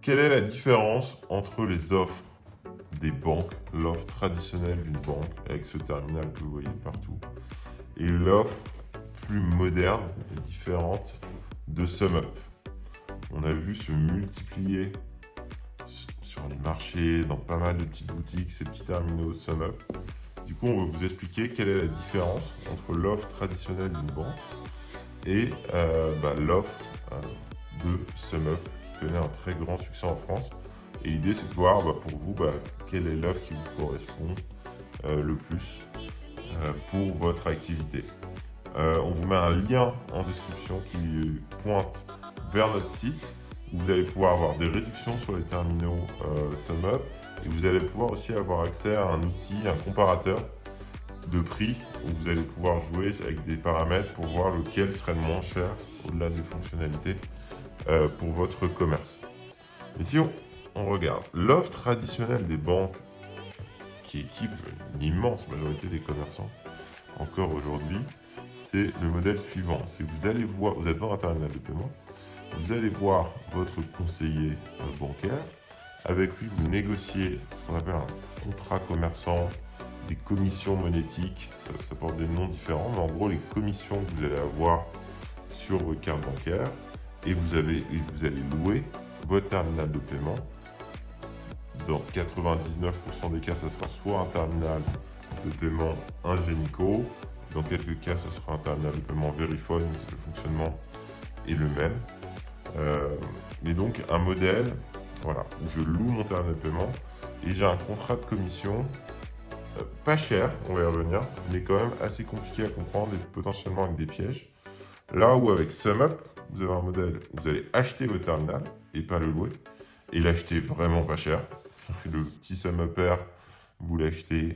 Quelle est la différence entre les offres des banques, l'offre traditionnelle d'une banque avec ce terminal que vous voyez partout, et l'offre plus moderne et différente de SumUp? On a vu se multiplier sur les marchés, dans pas mal de petites boutiques, ces petits terminaux SumUp. Du coup, on va vous expliquer quelle est la différence entre l'offre traditionnelle d'une banque et l'offre de SumUp, qui connaît un très grand succès en France. Et l'idée, c'est de voir pour vous quelle est l'offre qui vous correspond le plus pour votre activité. On vous met un lien en description qui pointe vers notre site où vous allez pouvoir avoir des réductions sur les terminaux SumUp et vous allez pouvoir aussi avoir accès à un outil, un comparateur de prix où vous allez pouvoir jouer avec des paramètres pour voir lequel serait le moins cher au-delà des fonctionnalités pour votre commerce. Et si on regarde l'offre traditionnelle des banques qui équipe une immense majorité des commerçants encore aujourd'hui, c'est le modèle suivant. C'est que vous allez voir, vous êtes dans un terminal de paiement, vous allez voir votre conseiller bancaire. Avec lui, vous négociez ce qu'on appelle un contrat commerçant, des commissions monétiques. Ça porte des noms différents, mais en gros, les commissions que vous allez avoir sur vos cartes bancaires. Et vous allez louer votre terminal de paiement. Dans 99% des cas, ça sera soit un terminal de paiement Ingenico. Dans quelques cas, ça sera un terminal de paiement Verifone, mais le fonctionnement est le même. Mais donc, un modèle où je loue mon terminal de paiement et j'ai un contrat de commission pas cher, on va y revenir, mais quand même assez compliqué à comprendre et potentiellement avec des pièges. Là où avec SumUp, vous avez un modèle où vous allez acheter le terminal et pas le louer, et l'acheter vraiment pas cher. Le petit SumUpper, vous l'achetez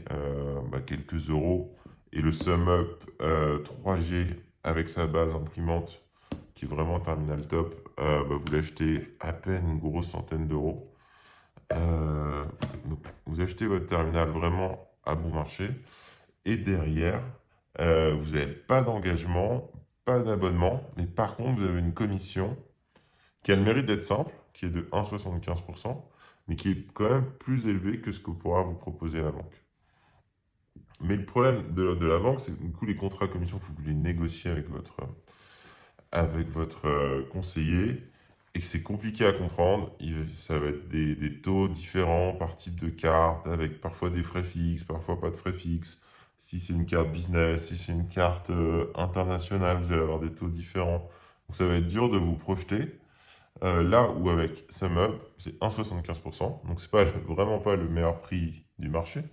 quelques euros, et le SumUp 3G avec sa base imprimante, qui est vraiment un terminal top, vous l'achetez à peine une grosse centaine d'euros. Donc vous achetez votre terminal vraiment à bon marché, et derrière, vous n'avez pas d'engagement, pas d'abonnement, mais par contre, vous avez une commission qui a le mérite d'être simple, qui est de 1,75%, mais qui est quand même plus élevée que ce que pourra vous proposer la banque. Mais le problème de la banque, c'est que du coup, les contrats à commission, il faut que vous les négociez avec votre conseiller, et que c'est compliqué à comprendre. Ça va être des taux différents par type de carte, avec parfois des frais fixes, parfois pas de frais fixes. Si c'est une carte business, si c'est une carte internationale, vous allez avoir des taux différents. Donc ça va être dur de vous projeter. Là où avec SumUp, c'est 1,75%. Donc c'est vraiment pas le meilleur prix du marché.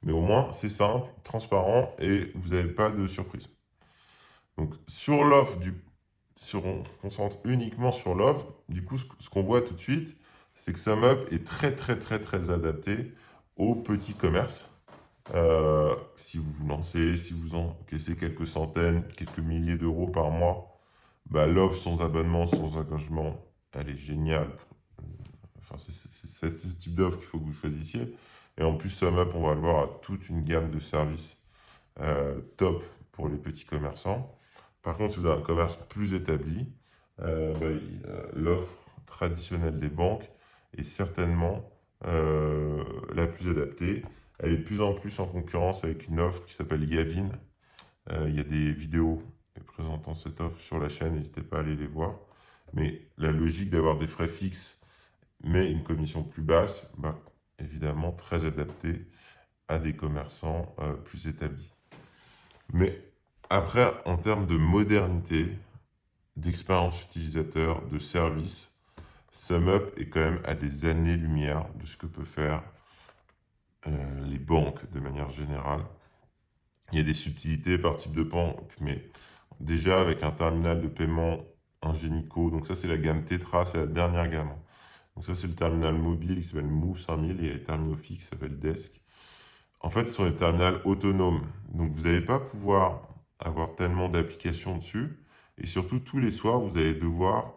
Mais au moins, c'est simple, transparent et vous n'avez pas de surprise. Donc sur l'offre, si on concentre uniquement sur l'offre, du coup, ce qu'on voit tout de suite, c'est que SumUp est très, très, très, très adapté aux petits commerces. Si vous vous lancez, si vous encaissez quelques centaines, quelques milliers d'euros par mois, l'offre sans abonnement, sans engagement, elle est géniale. C'est ce type d'offre qu'il faut que vous choisissiez. Et en plus, SumUp, on va le voir, a toute une gamme de services top pour les petits commerçants. Par contre, si vous avez un commerce plus établi, l'offre traditionnelle des banques est certainement la plus adaptée. Elle est de plus en plus en concurrence avec une offre qui s'appelle Yavin. Il y a des vidéos présentant cette offre sur la chaîne, n'hésitez pas à aller les voir. Mais la logique d'avoir des frais fixes, mais une commission plus basse, évidemment très adaptée à des commerçants plus établis. Mais après, en termes de modernité, d'expérience utilisateur, de service, SumUp est quand même à des années-lumière de ce que peut faire les banques de manière générale. Il y a des subtilités par type de banque, mais déjà avec un terminal de paiement Ingenico, donc ça c'est la gamme Tetra, c'est la dernière gamme. Donc ça c'est le terminal mobile qui s'appelle Move 5000 et les terminaux fixes qui s'appellent Desk. En fait, ce sont des terminals autonomes, donc vous n'allez pas pouvoir avoir tellement d'applications dessus, et surtout tous les soirs vous allez devoir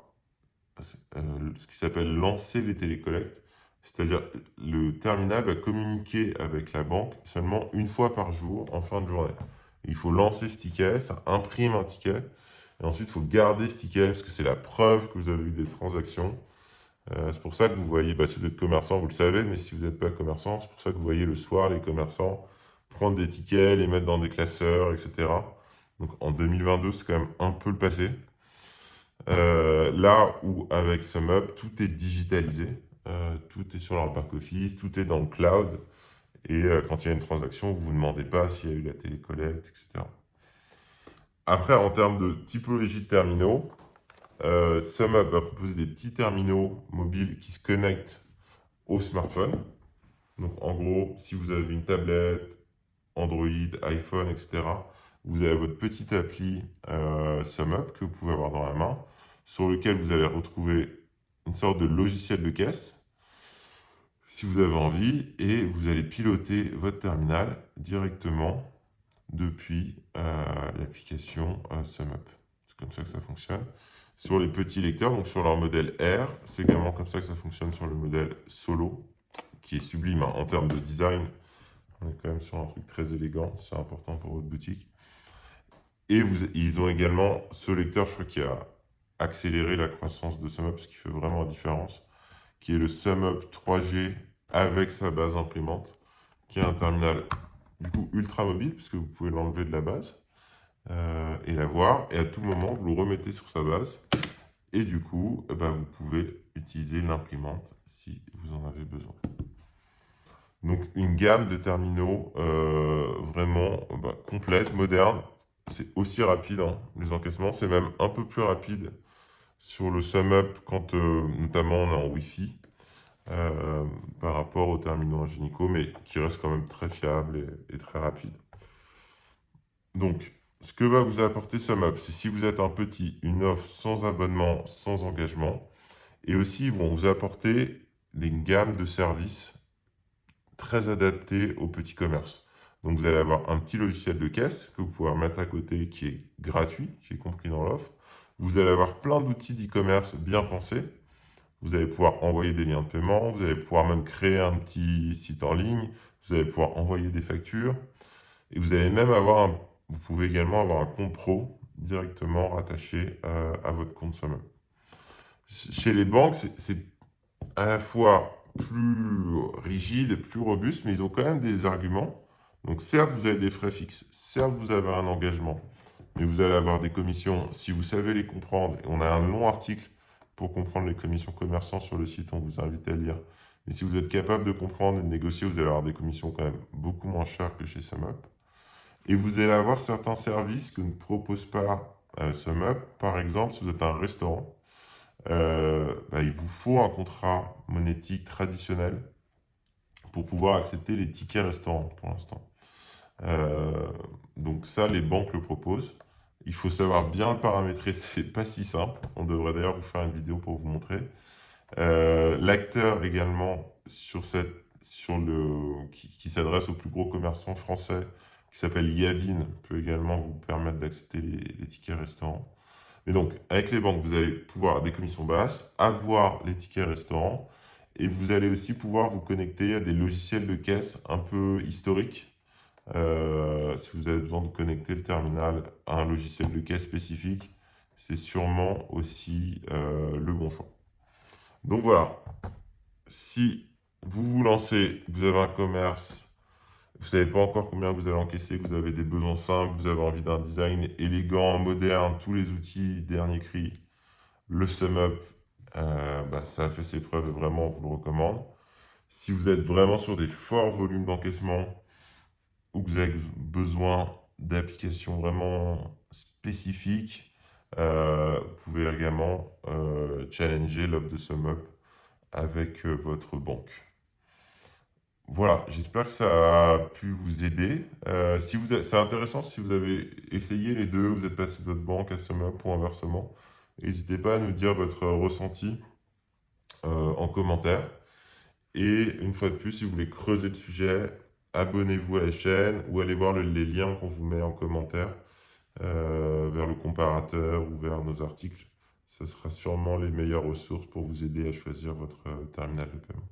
ce qui s'appelle lancer les télécollectes, c'est-à-dire le terminal va communiquer avec la banque seulement une fois par jour en fin de journée. Il faut lancer ce ticket, ça imprime un ticket, et ensuite il faut garder ce ticket parce que c'est la preuve que vous avez eu des transactions. C'est pour ça que vous voyez, si vous êtes commerçant, vous le savez, mais si vous n'êtes pas commerçant, c'est pour ça que vous voyez le soir les commerçants prendre des tickets, les mettre dans des classeurs, etc. Donc en 2022, c'est quand même un peu le passé. Là où avec SumUp, tout est digitalisé, tout est sur leur back-office, tout est dans le cloud. Et quand il y a une transaction, vous ne vous demandez pas s'il y a eu la télécollecte, etc. Après, en termes de typologie de terminaux, SumUp va proposer des petits terminaux mobiles qui se connectent au smartphone. Donc en gros, si vous avez une tablette, Android, iPhone, etc., vous avez votre petite appli SumUp que vous pouvez avoir dans la main, sur lequel vous allez retrouver une sorte de logiciel de caisse, si vous avez envie, et vous allez piloter votre terminal directement depuis l'application SumUp. C'est comme ça que ça fonctionne. Sur les petits lecteurs, donc sur leur modèle R, c'est également comme ça que ça fonctionne sur le modèle Solo, qui est sublime en termes de design. On est quand même sur un truc très élégant, c'est important pour votre boutique. Et ils ont également ce lecteur, je crois, qui a accéléré la croissance de SumUp, ce qui fait vraiment la différence, qui est le SumUp 3G avec sa base imprimante, qui est un terminal du coup ultra mobile, puisque vous pouvez l'enlever de la base et la voir, et à tout moment, vous le remettez sur sa base, et du coup, vous pouvez utiliser l'imprimante si vous en avez besoin. Donc une gamme de terminaux vraiment complète, moderne. C'est aussi rapide, hein, les encaissements. C'est même un peu plus rapide sur le SumUp quand notamment on est en Wi-Fi par rapport aux terminaux Ingenico, mais qui reste quand même très fiable et très rapide. Donc, ce que va vous apporter SumUp, c'est si vous êtes un petit, une offre sans abonnement, sans engagement. Et aussi, ils vont vous apporter des gammes de services très adapté au petit commerce. Donc vous allez avoir un petit logiciel de caisse que vous pouvez mettre à côté qui est gratuit, qui est compris dans l'offre. Vous allez avoir plein d'outils d'e-commerce bien pensés. Vous allez pouvoir envoyer des liens de paiement, vous allez pouvoir même créer un petit site en ligne, vous allez pouvoir envoyer des factures. Et vous allez même avoir, vous pouvez également avoir un compte pro directement rattaché à votre compte SumUp. Chez les banques, c'est à la fois plus rigide et plus robuste, mais ils ont quand même des arguments. Donc certes, vous avez des frais fixes, certes, vous avez un engagement, mais vous allez avoir des commissions si vous savez les comprendre. Et on a un long article pour comprendre les commissions commerçants sur le site, on vous invite à lire. Mais si vous êtes capable de comprendre et de négocier, vous allez avoir des commissions quand même beaucoup moins chères que chez SumUp. Et vous allez avoir certains services que ne propose pas SumUp. Par exemple, si vous êtes un restaurant, il vous faut un contrat monétique traditionnel pour pouvoir accepter les tickets restaurants pour l'instant. Donc ça, les banques le proposent. Il faut savoir bien le paramétrer, c'est pas si simple. On devrait d'ailleurs vous faire une vidéo pour vous montrer. L'acteur également qui s'adresse aux plus gros commerçants français, qui s'appelle Yavin, peut également vous permettre d'accepter les tickets restaurants. Et donc, avec les banques, vous allez pouvoir avoir des commissions basses, avoir les tickets restaurants, et vous allez aussi pouvoir vous connecter à des logiciels de caisse un peu historiques. Si vous avez besoin de connecter le terminal à un logiciel de caisse spécifique, c'est sûrement aussi le bon choix. Donc voilà, si vous vous lancez, vous avez un commerce, vous ne savez pas encore combien vous allez encaisser, vous avez des besoins simples, vous avez envie d'un design élégant, moderne, tous les outils, dernier cri, le SumUp, ça a fait ses preuves et vraiment on vous le recommande. Si vous êtes vraiment sur des forts volumes d'encaissement ou que vous avez besoin d'applications vraiment spécifiques, vous pouvez également challenger l'offre de SumUp avec votre banque. Voilà, j'espère que ça a pu vous aider. C'est intéressant si vous avez essayé les deux, vous êtes passé de votre banque à SumUp ou inversement. N'hésitez pas à nous dire votre ressenti en commentaire. Et une fois de plus, si vous voulez creuser le sujet, abonnez-vous à la chaîne ou allez voir les liens qu'on vous met en commentaire vers le comparateur ou vers nos articles. Ce sera sûrement les meilleures ressources pour vous aider à choisir votre terminal de paiement.